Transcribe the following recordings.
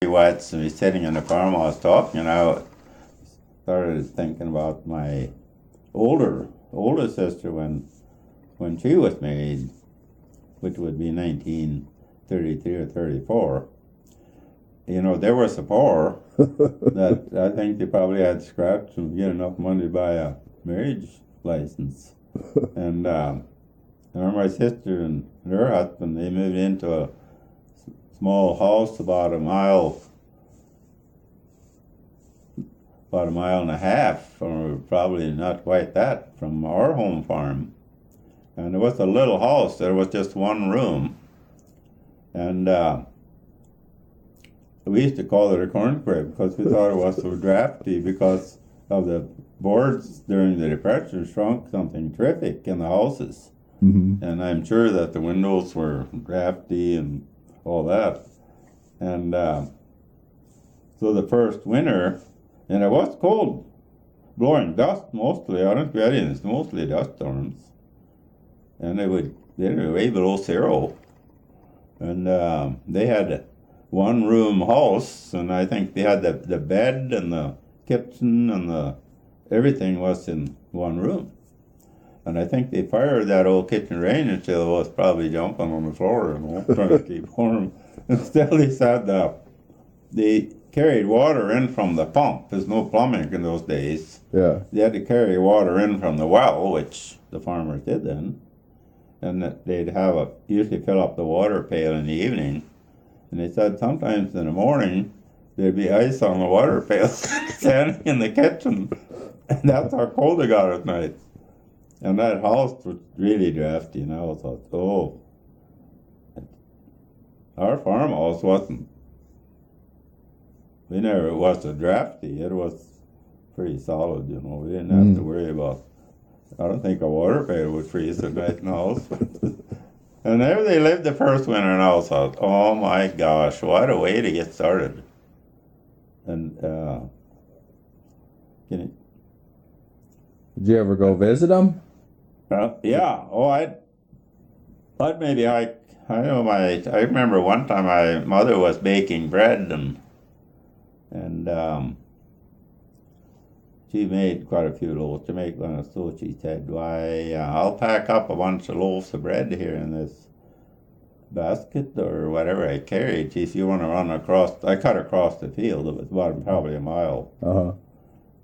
Watts, and he's sitting in the farmhouse talking, and I started thinking about my older sister when she was married, which would be 1933 or 34. You know, they were so poor that I think they probably had to scratch and get enough money to buy a marriage license. And I remember my sister and her husband, they moved into a small house about a mile and a half, or probably not quite that, from our home farm. And it was a little house. There was just one room. And we used to call it a corn crib because we thought it was so drafty because of the boards during the Depression shrunk something terrific in the houses. Mm-hmm. And I'm sure that the windows were drafty and all that. And so the first winter, and it was cold, blowing dust mostly. I don't get in, it's mostly dust storms. And they were way below zero. And they had a one-room house, and I think they had the bed and the kitchen and everything was in one room. And I think they fired that old kitchen range until it was probably jumping on the floor and trying to keep warm. And still they said they carried water in from the pump. There's no plumbing in those days. Yeah. They had to carry water in from the well, which the farmers did then. And that they'd usually fill up the water pail in the evening. And they said sometimes in the morning there'd be ice on the water pail standing in the kitchen. And that's how cold it got at night. And that house was really drafty, and I thought, oh, our farmhouse wasn't. It wasn't drafty. It was pretty solid, you know. We didn't have to worry about. I don't think a water pail would freeze at night in the house. And there they lived the first winter, and I thought, oh my gosh, what a way to get started. And did you ever go visit them? Yeah. Oh, I'd maybe I remember one time my mother was baking bread and she made quite a few loaves to make one, so she said, "Why, I'll pack up a bunch of loaves of bread here in this basket or whatever I carried. If you want to run across," I cut across the field. It was probably a mile. Uh-huh.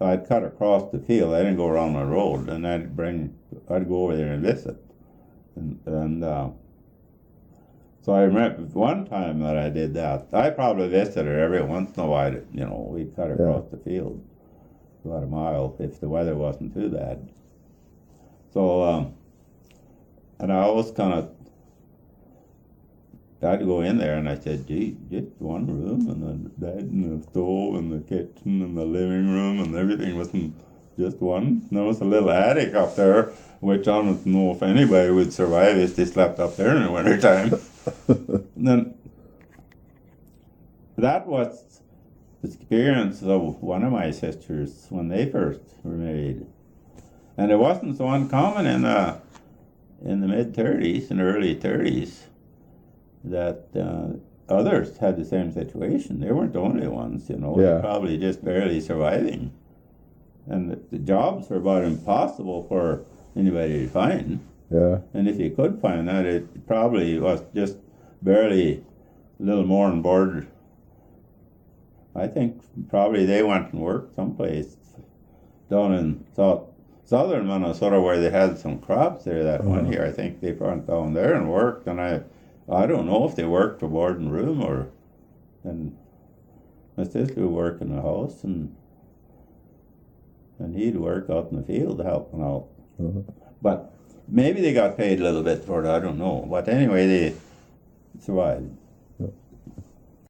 I'd cut across the field. I didn't go around the road, and I'd go over there and visit. And so I remember one time that I did that. I probably visited her every once in a while. You know, we'd cut across the field about a mile if the weather wasn't too bad. So, and I always I'd go in there and I said, gee, just one room and the bed and the stove and the kitchen and the living room and everything wasn't just one. There was a little attic up there, which I don't know if anybody would survive if they slept up there in the wintertime. And then that was the experience of one of my sisters when they first were married. And it wasn't so uncommon in the mid-30s and early 30s. That others had the same situation. They weren't the only ones, you know. Yeah. They're probably just barely surviving. And the jobs were about impossible for anybody to find. Yeah. And if you could find that, it probably was just barely a little more than board. I think probably they went and worked someplace down in southern Minnesota where they had some crops there that one year. I think they went down there and worked, and I don't know if they worked for board and room and my sister would work in the house and he'd work out in the field helping out. Uh-huh. But maybe they got paid a little bit for it, I don't know. But anyway, they survived.